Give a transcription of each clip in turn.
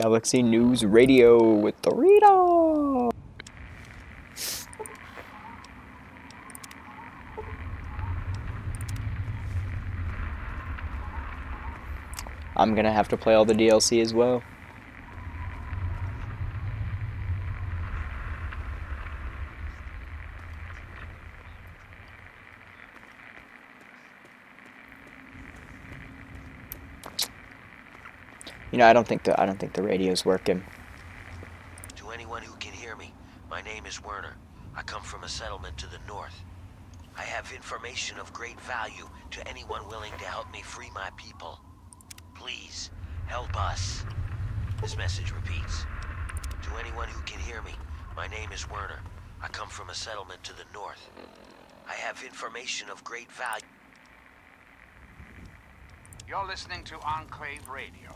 Galaxy News Radio with Dorito. I'm gonna have to play all the DLC as well. You know, I don't think the radio's working. To anyone who can hear me, my name is Werner. I come from a settlement to the north. I have information of great value to anyone willing to help me free my people. Please, help us. This message repeats. To anyone who can hear me, my name is Werner. I come from a settlement to the north. I have information of great value. You're listening to Enclave Radio.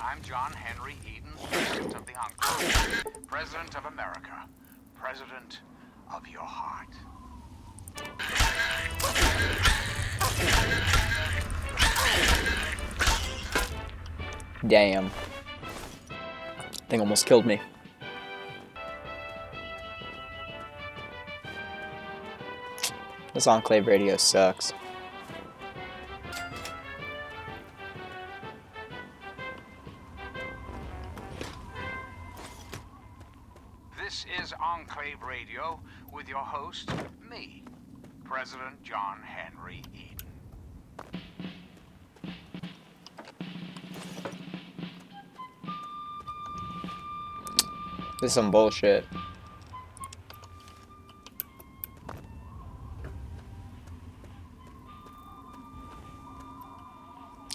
I'm John Henry Eden, President of the Enclave, President of America, President of your heart. Damn. Thing almost killed me. This Enclave Radio sucks. This is Enclave Radio with your host, me, President John Henry Eden. This is some bullshit.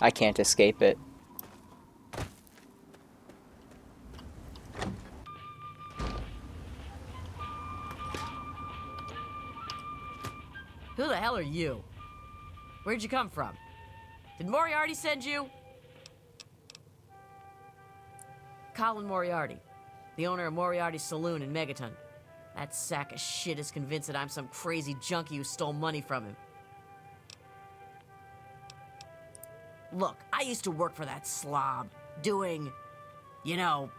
I can't escape it. Who the hell are you? Where'd you come from? Did Moriarty send you? Colin Moriarty, the owner of Moriarty's Saloon in Megaton. That sack of shit is convinced that I'm some crazy junkie who stole money from him. Look, I used to work for that slob, doing, you know,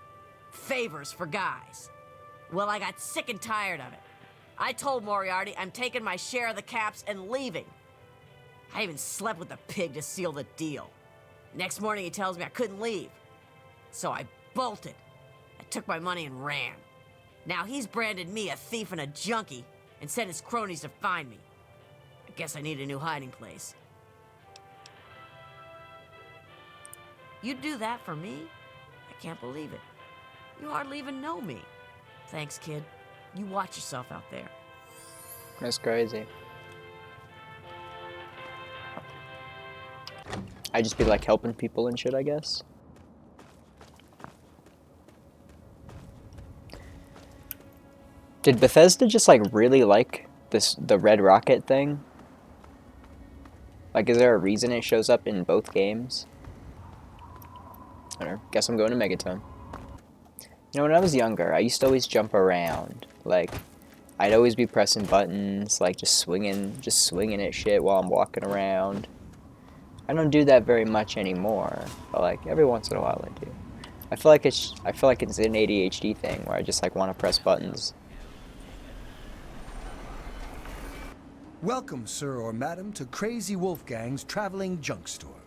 favors for guys. Well, I got sick and tired of it. I told Moriarty I'm taking my share of the caps and leaving. I even slept with the pig to seal the deal. Next morning he tells me I couldn't leave. So I bolted. I took my money and ran. Now he's branded me a thief and a junkie and sent his cronies to find me. I guess I need a new hiding place. You'd do that for me? I can't believe it. You hardly even know me. Thanks, kid. You watch yourself out there. That's crazy. I just be like helping people and shit, I guess. Did Bethesda just like really like the Red Rocket thing? Like, is there a reason it shows up in both games? I don't know. Guess I'm going to Megaton. You know, when I was younger, I used to always jump around. Like, I'd always be pressing buttons, like just swinging at shit while I'm walking around. I don't do that very much anymore, but like every once in a while I do. I feel like it's an ADHD thing where I just like want to press buttons. Welcome, sir or madam, to Crazy Wolfgang's traveling junk store,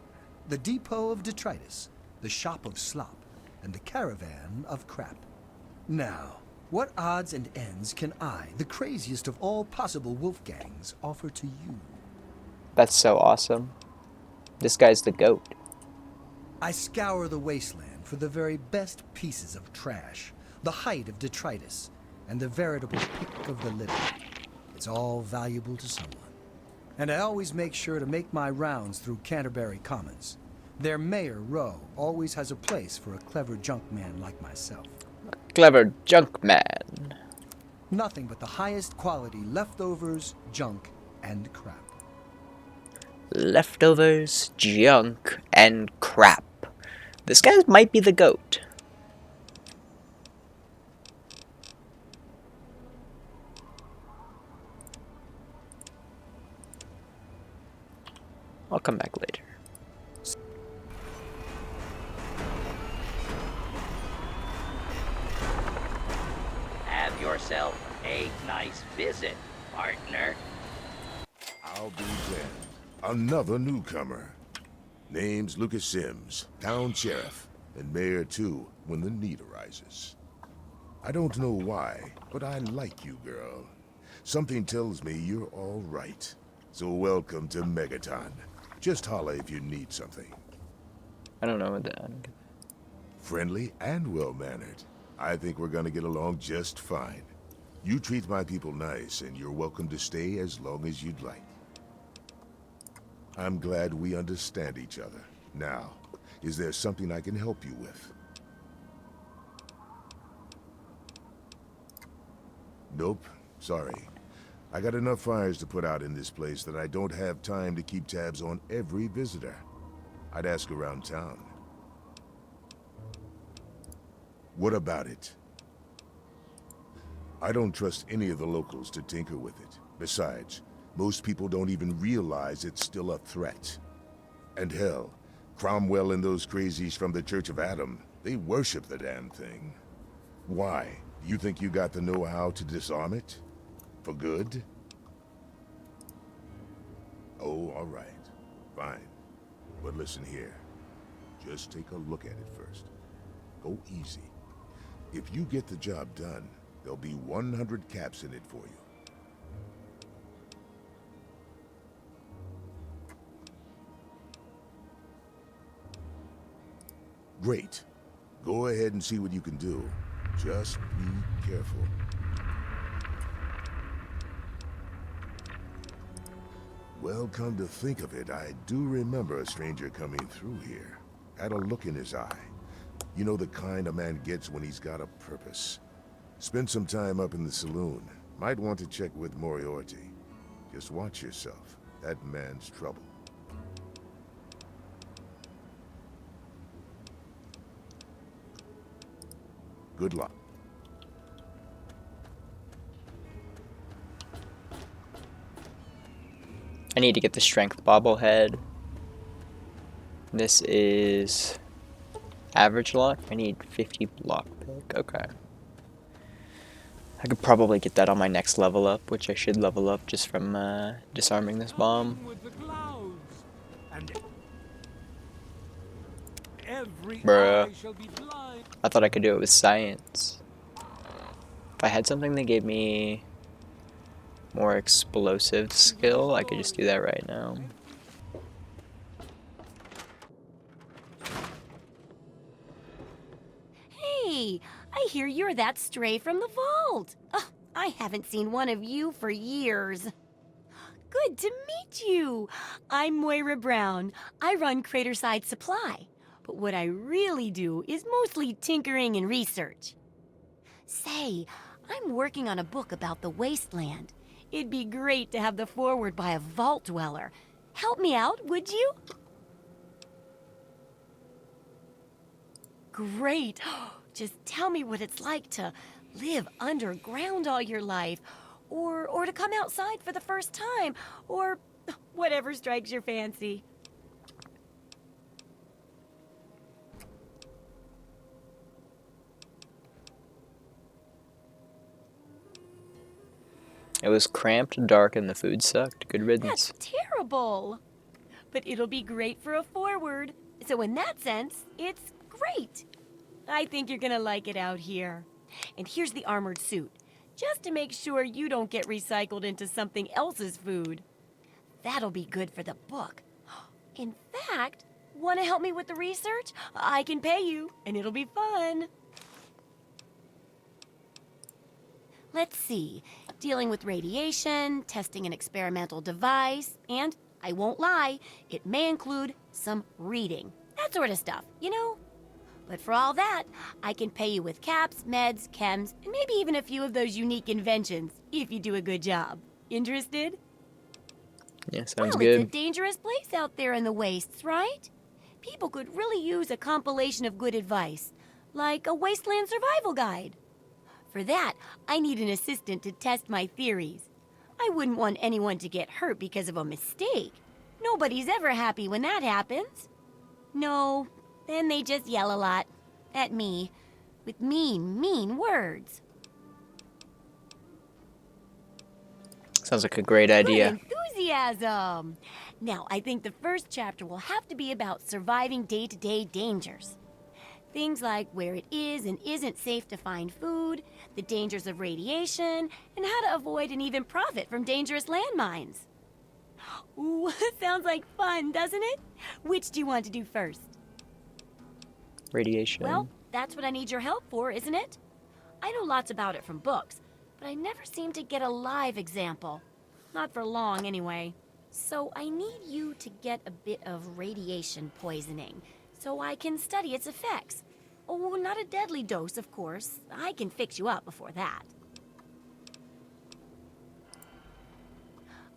the depot of detritus, the shop of slop, and the caravan of crap. Now, what odds and ends can I, the craziest of all possible Wolfgangs, offer to you? That's so awesome. This guy's the GOAT. I scour the wasteland for the very best pieces of trash, the height of detritus, and the veritable pick of the litter. It's all valuable to someone. And I always make sure to make my rounds through Canterbury Commons. Their Mayor, Rowe, always has a place for a clever junk man like myself. Clever junk man. Nothing but the highest quality leftovers, junk, and crap. Leftovers, junk, and crap. This guy might be the GOAT. I'll come back later. yourself a nice visit, partner. I'll be damned. Another newcomer. Name's Lucas Sims, town sheriff, and mayor too, when the need arises. I don't know why, but I like you, girl. Something tells me you're all right. So welcome to Megaton. Just holla if you need something. I don't know what that. Friendly and well-mannered. I think we're gonna get along just fine. You treat my people nice, and you're welcome to stay as long as you'd like. I'm glad we understand each other. Now, is there something I can help you with? Nope. Sorry. I got enough fires to put out in this place that I don't have time to keep tabs on every visitor. I'd ask around town. What about it? I don't trust any of the locals to tinker with it. Besides, most people don't even realize it's still a threat. And hell, Cromwell and those crazies from the Church of Adam, they worship the damn thing. Why? You think you got the know-how to disarm it? For good? Oh, all right. Fine. But listen here. Just take a look at it first. Go easy. If you get the job done, there'll be 100 caps in it for you. Great. Go ahead and see what you can do. Just be careful. Well, come to think of it, I do remember a stranger coming through here. Had a look in his eye. You know the kind a man gets when he's got a purpose. Spend some time up in the saloon. Might want to check with Moriarty. Just watch yourself. That man's trouble. Good luck. I need to get the strength bobblehead. This is average luck. I need 50 lockpick. Okay. I could probably get that on my next level up, which I should level up just from disarming this bomb. Bruh. I thought I could do it with science. If I had something that gave me more explosive skill, I could just do that right now. Hey, I hear you're that stray from the vault. Oh, I haven't seen one of you for years. Good to meet you. I'm Moira Brown. I run Craterside Supply. But what I really do is mostly tinkering and research. Say, I'm working on a book about the wasteland. It'd be great to have the foreword by a vault dweller. Help me out, would you? Great. Just tell me what it's like to live underground all your life, or to come outside for the first time, or whatever strikes your fancy. It was cramped, dark, and the food sucked. Good riddance. That's terrible. But it'll be great for a foreword. So in that sense, it's great. I think you're gonna like it out here. And here's the armored suit, just to make sure you don't get recycled into something else's food. That'll be good for the book. In fact, wanna help me with the research? I can pay you, and it'll be fun. Let's see. Dealing with radiation, testing an experimental device, and, I won't lie, it may include some reading. That sort of stuff, you know? But for all that, I can pay you with caps, meds, chems, and maybe even a few of those unique inventions, if you do a good job. Interested? Yeah, sounds Well, good. it's a dangerous place out there in the wastes, right? People could really use a compilation of good advice, like a wasteland survival guide. For that, I need an assistant to test my theories. I wouldn't want anyone to get hurt because of a mistake. Nobody's ever happy when that happens. No, then they just yell a lot. At me. With mean, mean words. Sounds like a great Good idea. enthusiasm. Now, I think the first chapter will have to be about surviving day-to-day dangers. Things like where it is and isn't safe to find food, the dangers of radiation, and how to avoid and even profit from dangerous landmines. Ooh, sounds like fun, doesn't it? Which do you want to do first? Radiation. Well, that's what I need your help for, isn't it? I know lots about it from books, but I never seem to get a live example. Not for long, anyway. So I need you to get a bit of radiation poisoning, so I can study its effects. Oh, not a deadly dose, of course. I can fix you up before that.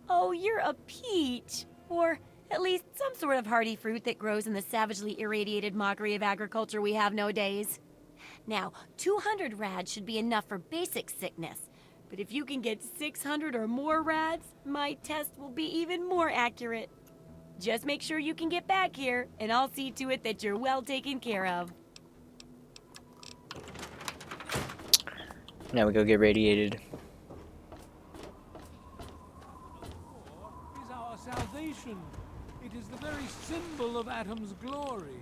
Oh, you're a peach. Or at least some sort of hardy fruit that grows in the savagely irradiated mockery of agriculture we have nowadays. Now, 200 rads should be enough for basic sickness. But if you can get 600 or more rads, my test will be even more accurate. Just make sure you can get back here, and I'll see to it that you're well taken care of. Now we go get radiated. Is our salvation. It is the very symbol of Atom's glory.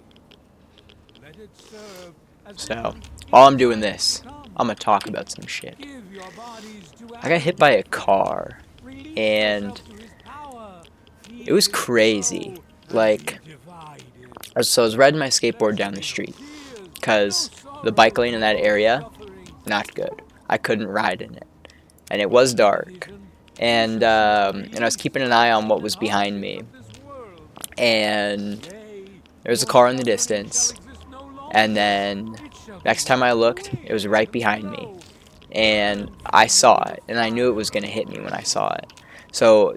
Let it serve as So, while I'm doing this, I'm gonna talk about some shit. I got hit by a car, and it was crazy. Like, so I was riding my skateboard down the street, because the bike lane in that area, not good. I couldn't ride in it, and it was dark, and I was keeping an eye on what was behind me, and there was a car in the distance, and then next time I looked, it was right behind me, and I saw it, and I knew it was going to hit me when I saw it. So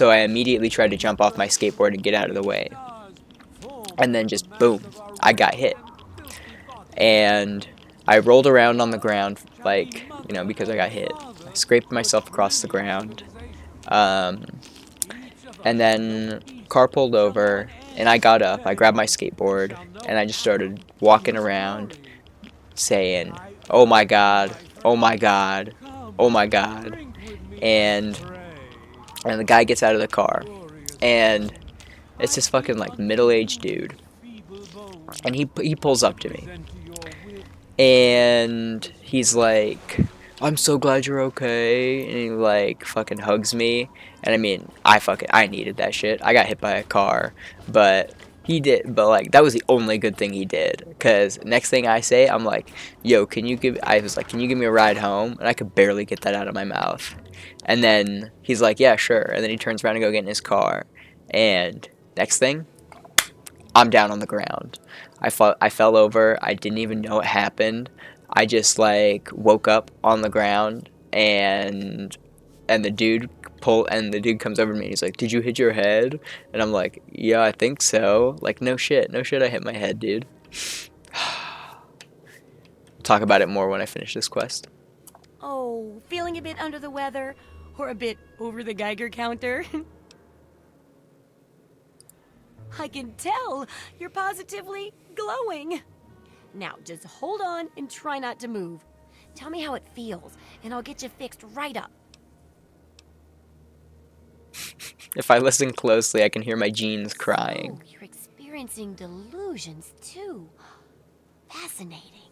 I immediately tried to jump off my skateboard and get out of the way, and then just boom, I got hit, and I rolled around on the ground, like, you know, because I got hit. I scraped myself across the ground, and then car pulled over, and I got up, I grabbed my skateboard, and I just started walking around saying, "Oh my God, oh my God, oh my God," and the guy gets out of the car, and it's this fucking, like, middle-aged dude, and he pulls up to me, and he's like, "I'm so glad you're okay," and he, like, fucking hugs me, and I mean, I needed that shit. I got hit by a car, but like, that was the only good thing he did, because next thing I say, I'm like, "Yo, can you give me a ride home?" And I could barely get that out of my mouth, and then he's like, "Yeah, sure," and then he turns around and go get in his car, and next thing, I'm down on the ground. I fell over. I didn't even know it happened. I just, like, woke up on the ground, and the dude comes over to me, and he's like, "Did you hit your head?" And I'm like, "Yeah, I think so." Like, no shit, I hit my head, dude. Talk about it more when I finish this quest. Oh, feeling a bit under the weather? Or a bit over the Geiger counter? I can tell you're positively glowing. Now, just hold on and try not to move. Tell me how it feels, and I'll get you fixed right up. If I listen closely, I can hear my jeans crying. Oh, you're experiencing delusions, too. Fascinating.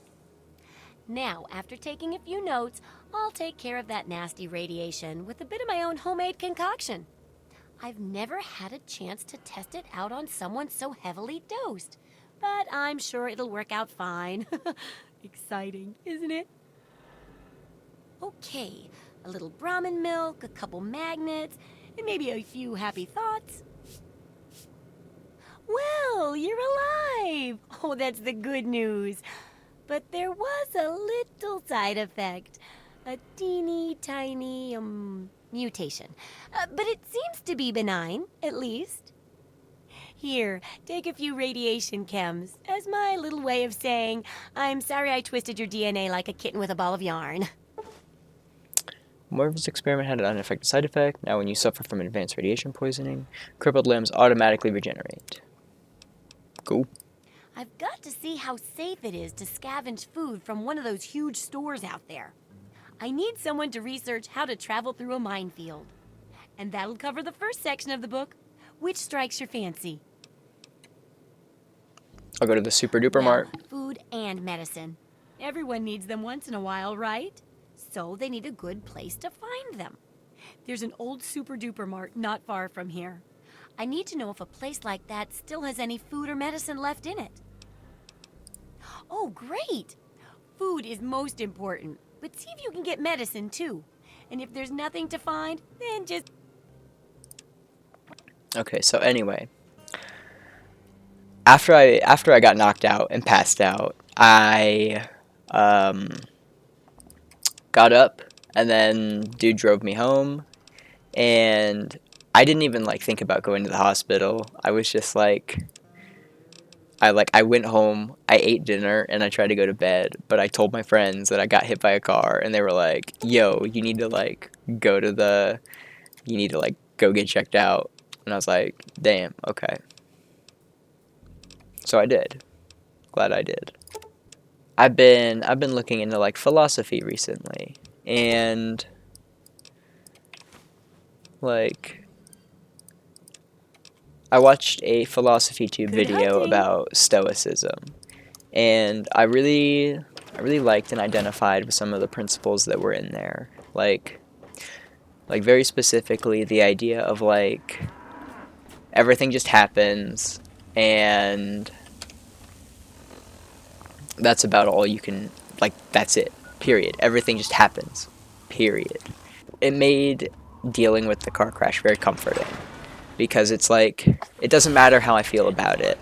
Now, after taking a few notes, I'll take care of that nasty radiation with a bit of my own homemade concoction. I've never had a chance to test it out on someone so heavily dosed, but I'm sure it'll work out fine. Exciting, isn't it? Okay, a little Brahmin milk, a couple magnets, and maybe a few happy thoughts. Well, you're alive! Oh, that's the good news. But there was a little side effect. A teeny tiny, mutation. But it seems to be benign, at least. Here, take a few radiation chems as my little way of saying, I'm sorry I twisted your DNA like a kitten with a ball of yarn. Morpheus' experiment had an unexpected side effect. Now when you suffer from advanced radiation poisoning, crippled limbs automatically regenerate. Cool. I've got to see how safe it is to scavenge food from one of those huge stores out there. I need someone to research how to travel through a minefield. And that'll cover the first section of the book. Which strikes your fancy? I'll go to the Super Duper Well, Mart. food and medicine. Everyone needs them once in a while, right? So they need a good place to find them. There's an old Super Duper Mart not far from here. I need to know if a place like that still has any food or medicine left in it. Oh, great! Food is most important, but see if you can get medicine too. And if there's nothing to find, then just... Okay, so anyway, after I got knocked out and passed out, I got up, and then dude drove me home, and I didn't even like think about going to the hospital. I was just like, I went home, I ate dinner, and I tried to go to bed, but I told my friends that I got hit by a car, and they were like, yo, you need to go get checked out. And I was like, damn, okay. So I did. Glad I did. I've been looking into like philosophy recently, and like I watched a philosophy tube video about stoicism, and I really liked and identified with some of the principles that were in there. Like very specifically the idea of like everything just happens, and that's about all you can, like, that's it, period. Everything just happens, period. It made dealing with the car crash very comforting, because it's like, it doesn't matter how I feel about it.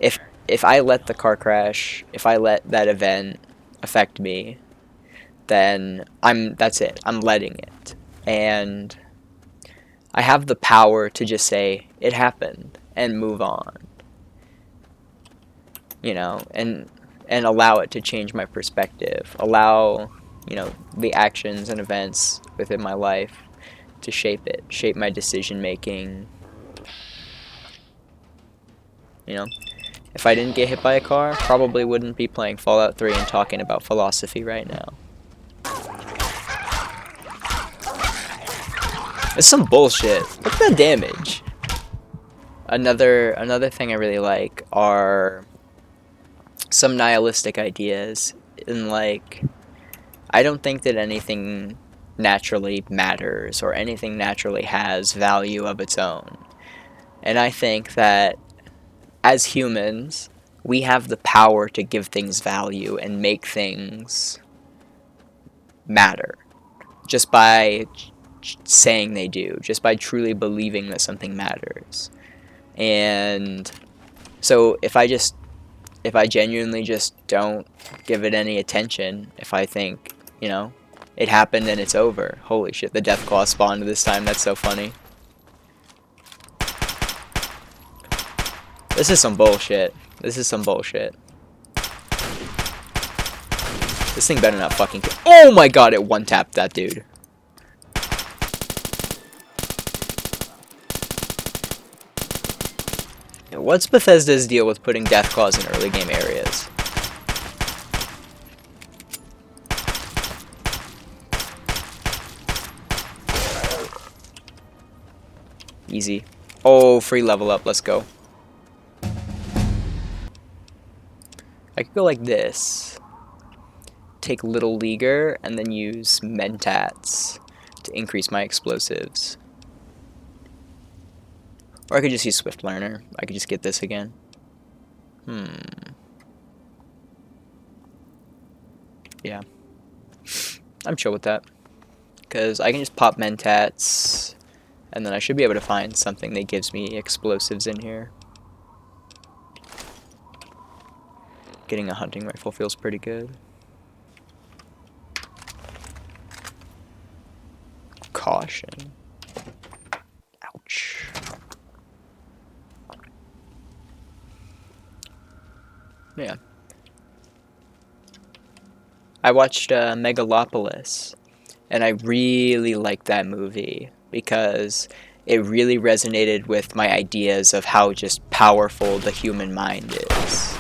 If I let the car crash, if I let that event affect me, then that's it, I'm letting it. And I have the power to just say, it happened, and move on. You know, and allow it to change my perspective. Allow, you know, the actions and events within my life to shape my decision making. You know, if I didn't get hit by a car, probably wouldn't be playing Fallout 3 and talking about philosophy right now. It's some bullshit. Look at that damage. Another thing I really like are some nihilistic ideas, and like, I don't think that anything naturally matters or anything naturally has value of its own. And I think that as humans, we have the power to give things value and make things matter just by saying they do, just by truly believing that something matters. And so if I genuinely just don't give it any attention, if I think, you know, it happened and it's over. Holy shit, the Deathclaw spawned this time, that's so funny. This is some bullshit. This is some bullshit. This thing better not fucking kill. Oh my god, it one-tapped that dude. What's Bethesda's deal with putting Deathclaws in early game areas? Easy. Oh, free level up, let's go. I could go like this. Take Little Leaguer and then use Mentats to increase my explosives. Or I could just use Swift Learner. I could just get this again. Yeah. I'm chill with that. Because I can just pop Mentats, and then I should be able to find something that gives me explosives in here. Getting a hunting rifle feels pretty good. Caution. Ouch. Yeah. I watched Megalopolis, and I really liked that movie because it really resonated with my ideas of how just powerful the human mind is.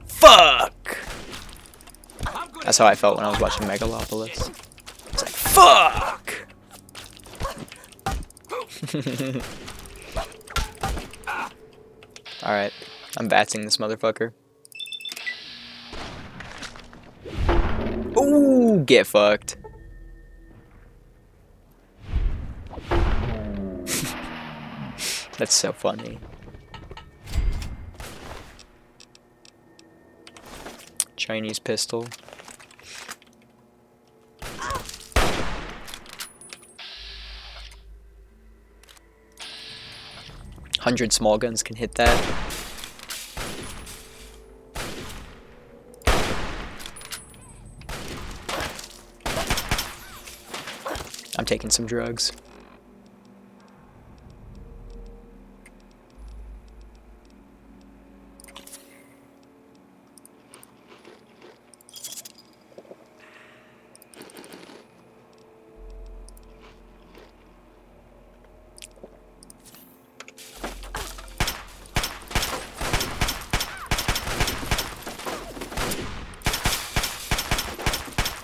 Fuck! That's how I felt when I was watching Megalopolis. It's like, fuck! Alright, I'm batsing this motherfucker. Ooh, get fucked. That's so funny. Chinese pistol. $100 small guns can hit that. I'm taking some drugs.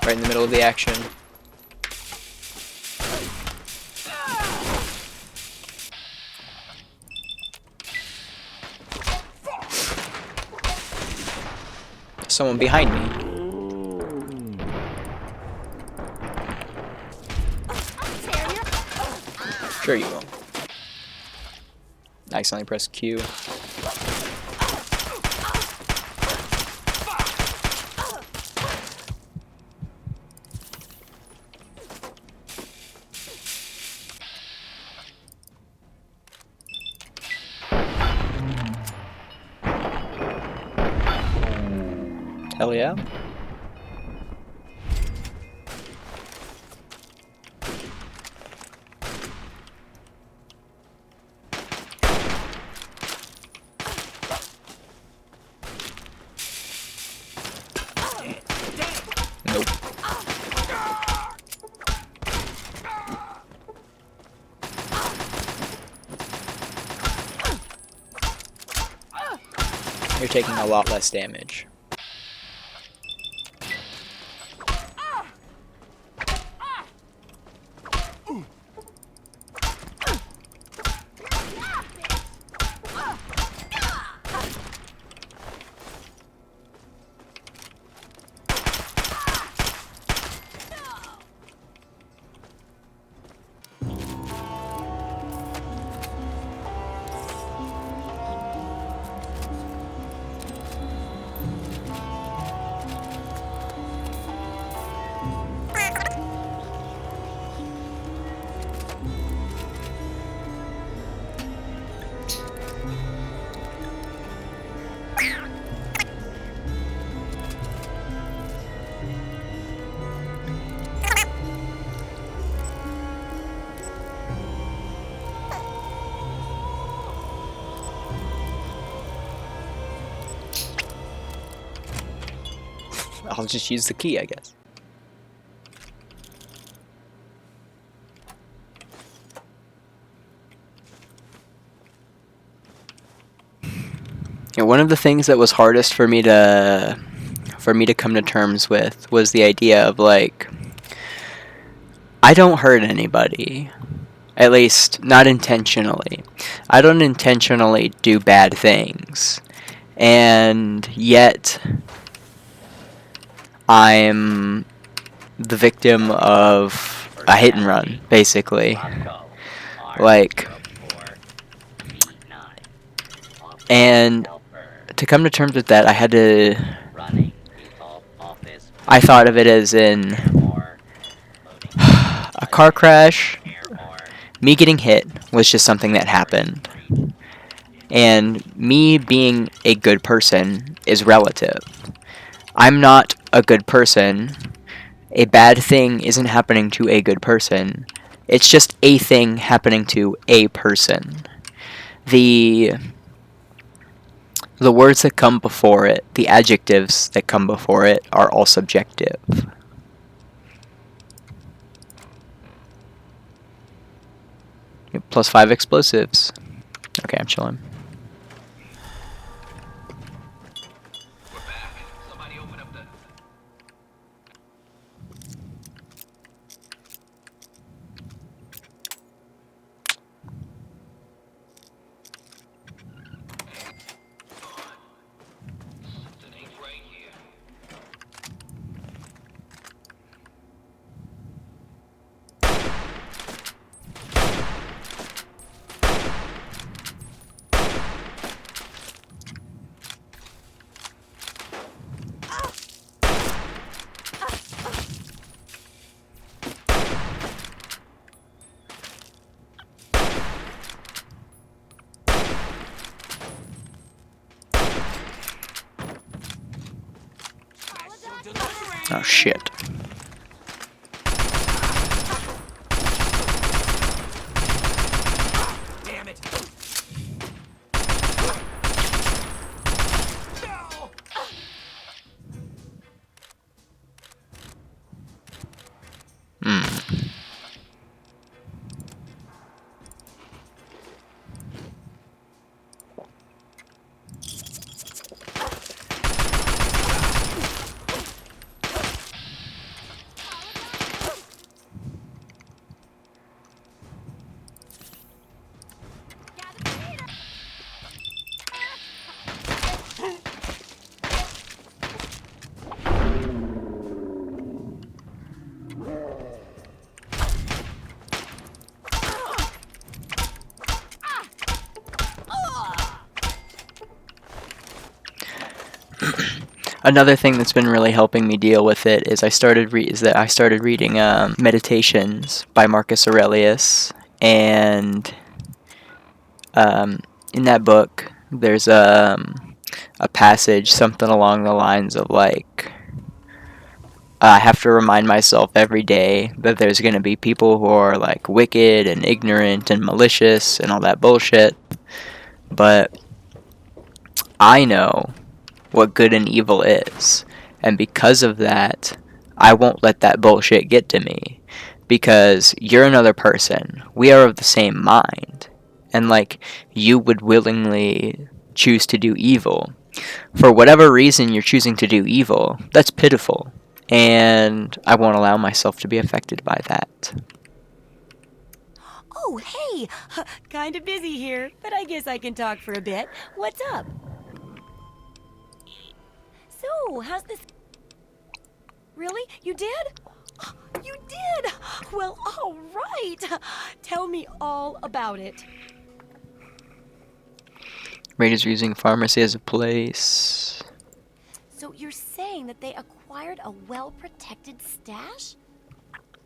Right in the middle of the action. Someone behind me. Sure you will. I accidentally pressed Q. Hell yeah. Nope. You're taking a lot less damage. I'll just use the key, I guess. Yeah, one of the things that was hardest for me to come to terms with was the idea of, like, I don't hurt anybody. At least, not intentionally. I don't intentionally do bad things. And yet, I'm the victim of a hit and run, basically. Like, and to come to terms with that, I thought of it as in a car crash. Me getting hit was just something that happened. And me being a good person is relative. I'm not a good person. A bad thing isn't happening to a good person. It's just a thing happening to a person. The words that come before it, the adjectives that come before it, are all subjective. Plus 5 explosives. Okay, I'm chilling. Oh shit. Damn it! Another thing that's been really helping me deal with it is I started reading Meditations by Marcus Aurelius, and in that book there's a passage, something along the lines of like, I have to remind myself every day that there's going to be people who are like wicked and ignorant and malicious and all that bullshit, but I know what good and evil is, and because of that I won't let that bullshit get to me, because you're another person, we are of the same mind, and like, you would willingly choose to do evil. For whatever reason you're choosing to do evil, that's pitiful, and I won't allow myself to be affected by that. Oh, hey! Kinda busy here, but I guess I can talk for a bit. What's up? So, how's this... Really? You did? You did! Well, all right! Tell me all about it. Raiders are using pharmacy as a place. So you're saying that they acquired a well-protected stash?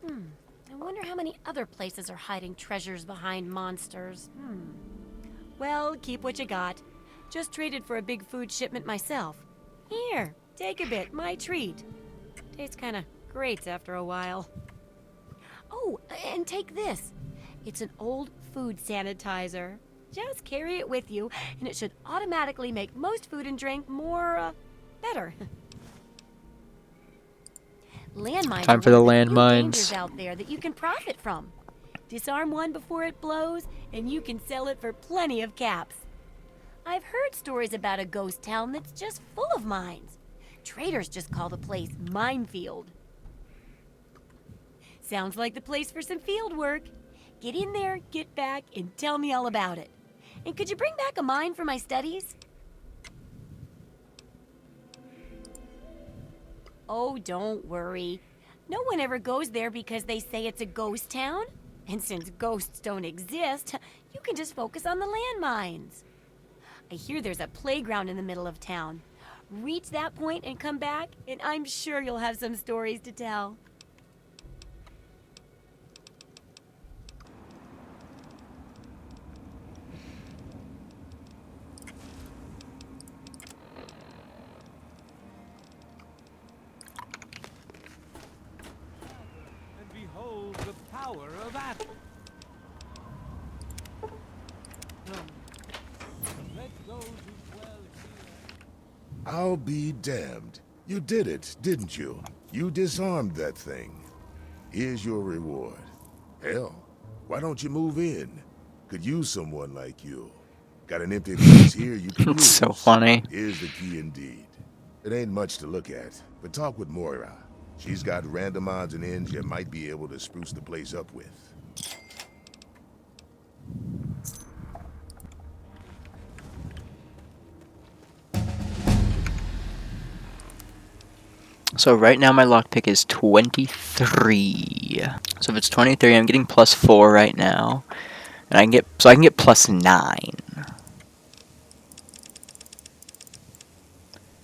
I wonder how many other places are hiding treasures behind monsters. Well, keep what you got. Just traded for a big food shipment myself. Here, take a bit, my treat. Tastes kinda great after a while. Oh, and take this. It's an old food sanitizer. Just carry it with you, and it should automatically make most food and drink more, better. Landmines Time for the are one of few landmines. dangers out there that you can profit from. Disarm one before it blows, and you can sell it for plenty of caps. I've heard stories about a ghost town that's just full of mines. Traders just call the place Minefield. Sounds like the place for some field work. Get in there, get back, and tell me all about it. And could you bring back a mine for my studies? Oh, don't worry. No one ever goes there because they say it's a ghost town. And since ghosts don't exist, you can just focus on the landmines. I hear there's a playground in the middle of town. Reach that point and come back, and I'm sure you'll have some stories to tell. And behold the power of Atom. Let those who dwell here... I'll be damned. You did it, didn't you? You disarmed that thing. Here's your reward. Hell, why don't you move in? Could use someone like you. Got an empty place here you can It's use. so funny. Here's the key indeed. It ain't much to look at, but talk with Moira. She's got random odds and ends you might be able to spruce the place up with. So right now my lockpick is 23. So if it's 23, I'm getting +4 right now, and I can get +9.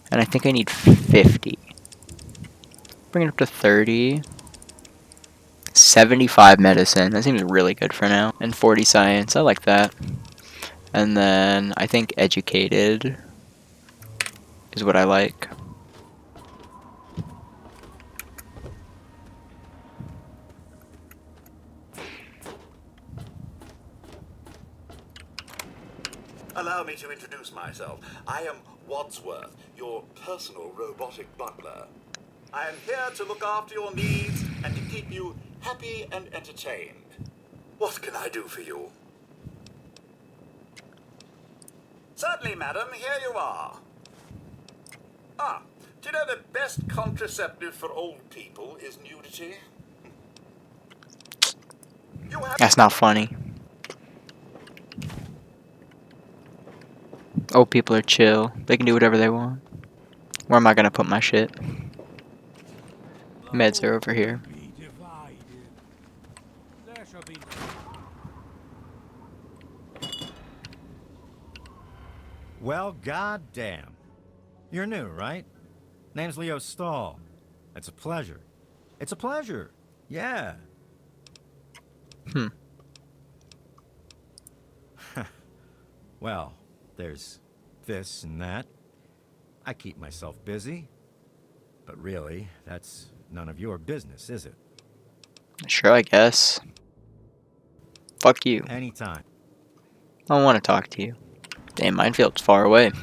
And I think I need 50. Bring it up to 30. 75 medicine. That seems really good for now. And 40 science. I like that. And then I think educated is what I like. Allow me to introduce myself. I am Wadsworth, your personal robotic butler. I am here to look after your needs and to keep you happy and entertained. What can I do for you? Certainly, madam. Here you are. Ah, do you know the best contraceptive for old people is nudity? You have... That's not funny. Old people are chill. They can do whatever they want. Where am I gonna put my shit? Meds are over here. Be divided. There shall be Well, goddamn. You're new, right? Name's Leo Stahl. It's a pleasure. It's a pleasure. Yeah. Well, there's this and that. I keep myself busy. But really, that's none of your business, is it? Sure, I guess. Fuck you. Anytime. I don't want to talk to you. Damn, Minefield's far away. in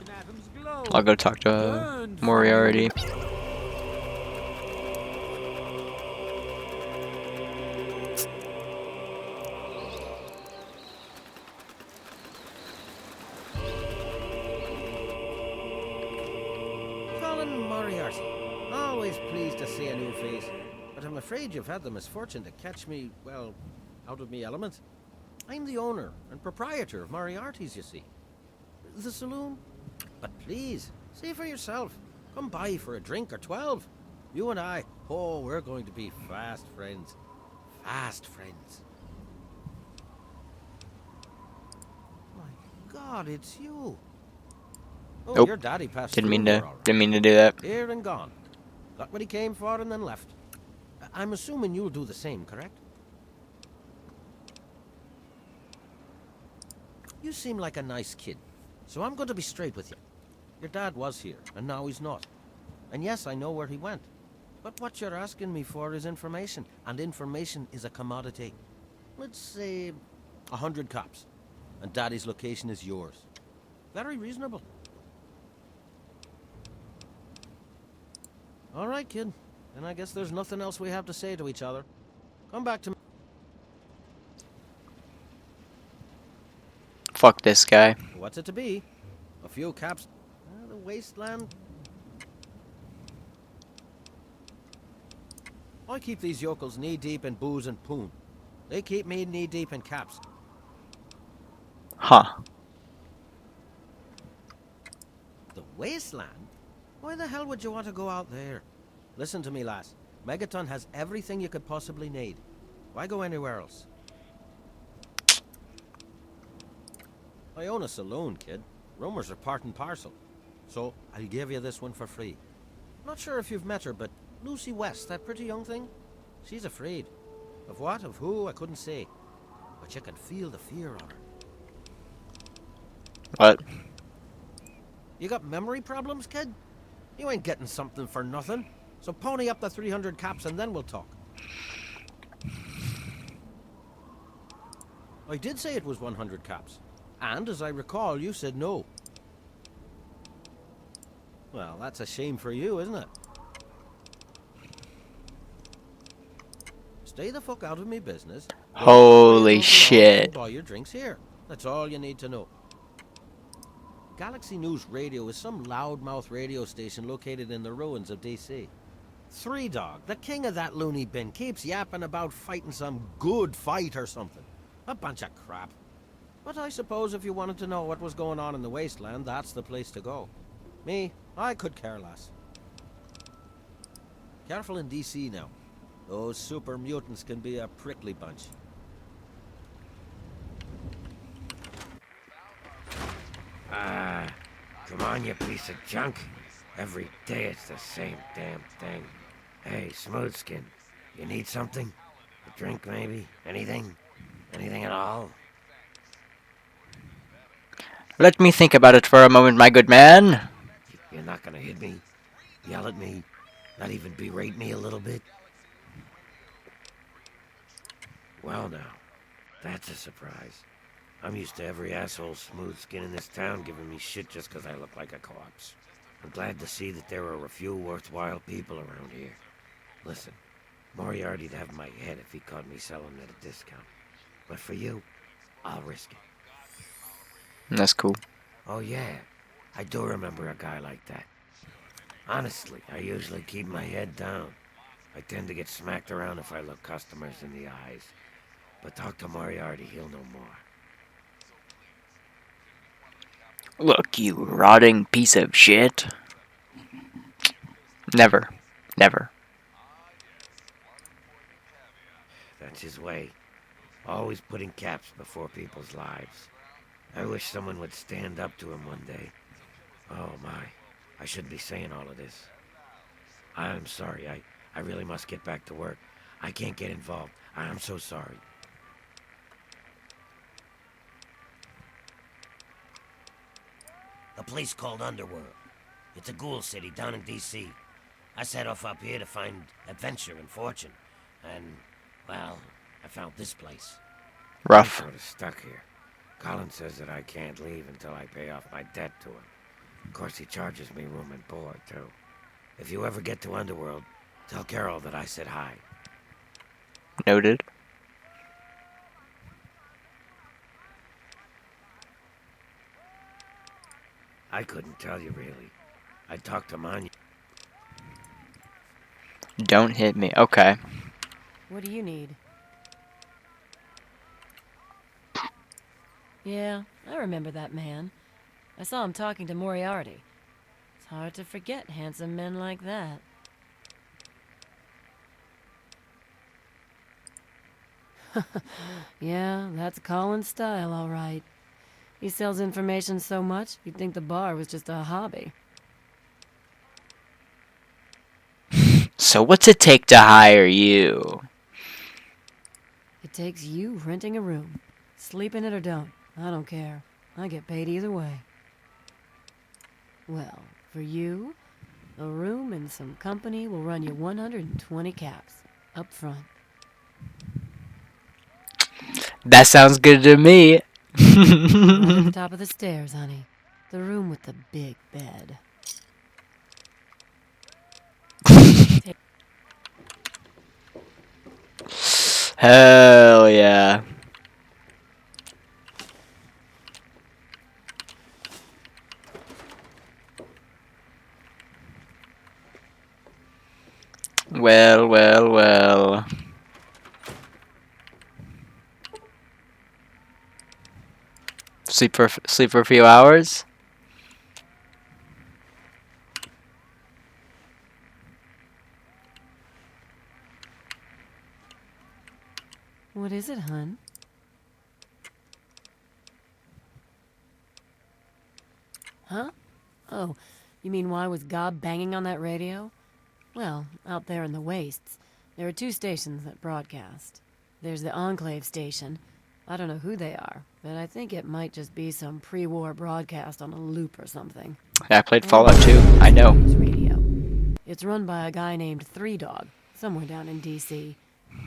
Adam's glow. I'll go talk to Burned from Moriarty. Colin Moriarty. Always pleased to see a new face. But I'm afraid you've had the misfortune to catch me, well, out of me element. I'm the owner and proprietor of Moriarty's, you see. The saloon? But please, see for yourself. Come by for a drink or 12. You and I, oh, we're going to be fast friends. Fast friends. My God, it's you. Oh, Nope. your daddy passed Didn't through mean here, to. all right. Didn't mean to do that. Here and gone. Got what he came for and then left. I'm assuming you'll do the same, correct? You seem like a nice kid, so I'm going to be straight with you. Your dad was here, and now he's not. And yes, I know where he went. But what you're asking me for is information, and information is a commodity. Let's say 100 cops, and Daddy's location is yours. Very reasonable. All right, kid. Then I guess there's nothing else we have to say to each other. Come back to me. Fuck this guy. What's it to be? A few caps. The wasteland. I keep these yokels knee-deep in booze and poon. They keep me knee-deep in caps. Huh. The wasteland? Why the hell would you want to go out there? Listen to me, lass. Megaton has everything you could possibly need. Why go anywhere else? I own a saloon, kid. Rumors are part and parcel. So, I'll give you this one for free. Not sure if you've met her, but Lucy West, that pretty young thing? She's afraid. Of what? Of who? I couldn't say. But you can feel the fear on her. What? You got memory problems, kid? You ain't getting something for nothing. So pony up the 300 caps and then we'll talk. I did say it was 100 caps. And as I recall, you said no. Well, that's a shame for you, isn't it? Stay the fuck out of me business. Holy shit. Buy your drinks here. That's all you need to know. Galaxy News Radio is some loudmouth radio station located in the ruins of DC. Three Dog, the king of that loony bin, keeps yapping about fighting some good fight or something. A bunch of crap. But I suppose if you wanted to know what was going on in the wasteland, that's the place to go. Me, I could care less. Careful in DC now. Those super mutants can be a prickly bunch. Ah, come on, you piece of junk. Every day it's the same damn thing. Hey, Smoothskin, you need something? A drink, maybe? Anything? Anything at all? Let me think about it for a moment, my good man. You're not gonna hit me? Yell at me? Not even berate me a little bit? Well now, That's a surprise. I'm used to every asshole smooth skin in this town giving me shit just 'cause I look like a corpse. I'm glad to see that there are a few worthwhile people around here. Listen, Moriarty'd have my head if he caught me selling at a discount. But for you, I'll risk it. That's cool. Oh yeah, I do remember a guy like that. Honestly, I usually keep my head down. I tend to get smacked around if I look customers in the eyes. But talk to Moriarty, he'll know more. Look, you rotting piece of shit. Never. Never. That's his way. Always putting caps before people's lives. I wish someone would stand up to him one day. Oh my, I shouldn't be saying all of this. I'm sorry, I really must get back to work. I can't get involved. I'm so sorry. A place called Underworld. It's a ghoul city down in D.C. I set off up here to find adventure and fortune. And, well, I found this place. Rough. I'm sort of stuck here. Colin says that I can't leave until I pay off my debt to him. Of course, he charges me room and board, too. If you ever get to Underworld, tell Carol that I said hi. Noted. I couldn't tell you, really. I talked to Manya. Don't hit me. Okay. What do you need? Yeah, I remember that man. I saw him talking to Moriarty. It's hard to forget handsome men like that. Yeah, that's Colin's style, all right. He sells information so much, you'd think the bar was just a hobby. So what's it take to hire you? It takes you renting a room. Sleep in it or don't. I don't care. I get paid either way. Well, for you, a room and some company will run you 120 caps. Up front. That sounds good to me. Right at the top of the stairs, honey. The room with the big bed. Hell yeah. Well, well, well. Sleep for a few hours? What is it, hun? Huh? Oh, you mean why was Gob banging on that radio? Well, out there in the wastes, there are 2 stations that broadcast. There's the Enclave station. I don't know who they are, but I think it might just be some pre-war broadcast on a loop or something. I played Fallout 2. I know. Radio. It's run by a guy named Three Dog, somewhere down in D.C.,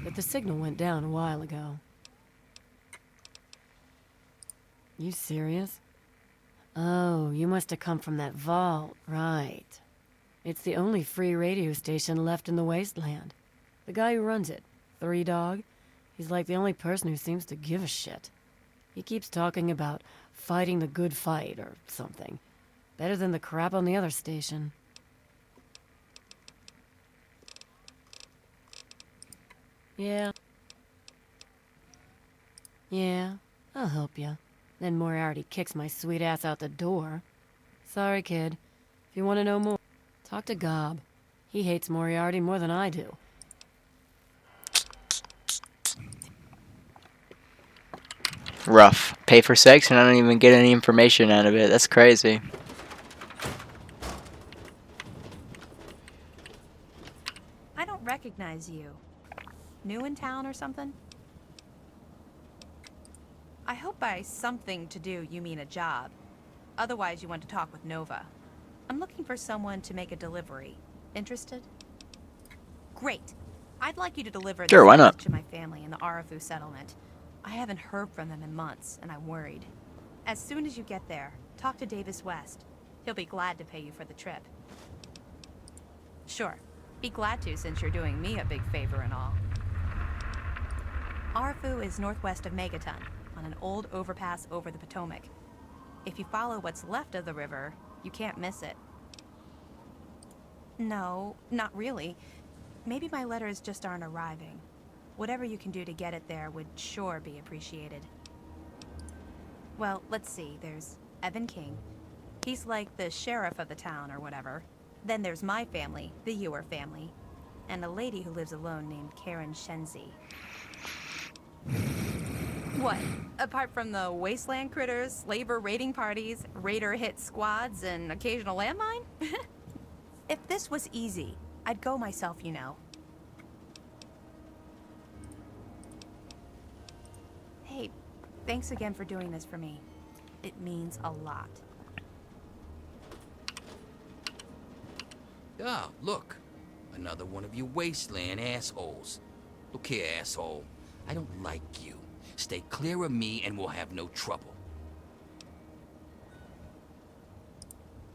but the signal went down a while ago. You serious? Oh, you must have come from that vault, right. It's the only free radio station left in the wasteland. The guy who runs it, Three Dog, he's like the only person who seems to give a shit. He keeps talking about fighting the good fight or something. Better than the crap on the other station. Yeah. Yeah, I'll help you. Then Moriarty kicks my sweet ass out the door. Sorry, kid. If you want to know more, talk to Gob. He hates Moriarty more than I do. Rough. Pay for sex and I don't even get any information out of it. That's crazy. I don't recognize you. New in town or something? I hope by something to do you mean a job. Otherwise you want to talk with Nova. I'm looking for someone to make a delivery. Interested? Great. I'd like you to deliver Sure, this why not? to my family in the Arafu settlement. I haven't heard from them in months, and I'm worried. As soon as you get there, talk to Davis West. He'll be glad to pay you for the trip. Sure, be glad to since you're doing me a big favor and all. Arfu is northwest of Megaton, on an old overpass over the Potomac. If you follow what's left of the river, you can't miss it. No, not really. Maybe my letters just aren't arriving. Whatever you can do to get it there would sure be appreciated. Well, let's see. There's Evan King. He's like the sheriff of the town or whatever. Then there's my family, the Ewer family, and a lady who lives alone named Karen Shenzi. What? Apart from the wasteland critters, slaver raiding parties, raider hit squads, and occasional landmine? If this was easy, I'd go myself, you know. Hey, thanks again for doing this for me. It means a lot. Ah, look. Another one of you wasteland assholes. Look here, asshole. I don't like you. Stay clear of me and we'll have no trouble.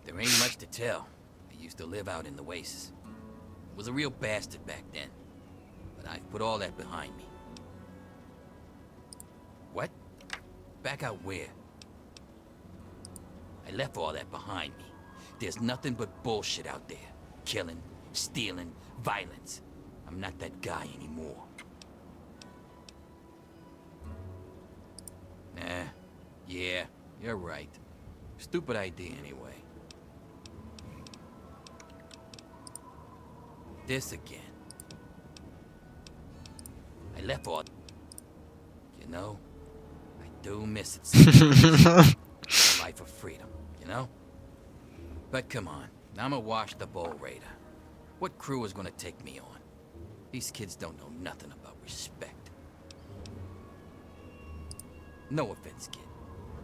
There ain't much to tell. I used to live out in the wastes. Was a real bastard back then. But I've put all that behind me. What? Back out where? I left all that behind me. There's nothing but bullshit out there. Killing, stealing, violence. I'm not that guy anymore. Yeah, you're right. Stupid idea anyway. This again. I left all... You know, I do miss it sometimes. A life of freedom, you know? But come on, I'm a washed-up old raider. What crew is gonna take me on? These kids don't know nothing about respect. No offense, kid,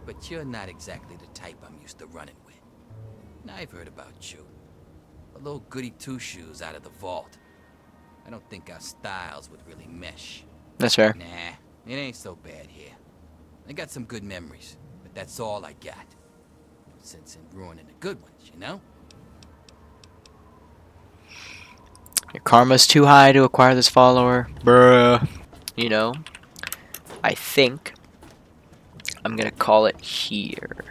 but you're not exactly the type I'm used to running with. And I've heard about you. A little goody two-shoes out of the vault. I don't think our styles would really mesh. That's fair. Nah, it ain't so bad here. I got some good memories, but that's all I got. No sense in ruining the good ones, you know? Your karma's too high to acquire this follower. Bruh. You know, I think I'm gonna call it here.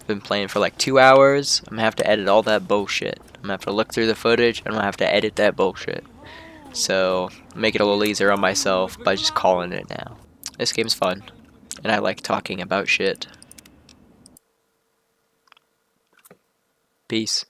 Been playing for like 2 hours. I'm gonna have to edit all that bullshit. I'm gonna have to look through the footage and I'm gonna have to edit that bullshit. So, make it a little easier on myself by just calling it now. This game's fun, and I like talking about shit. Peace.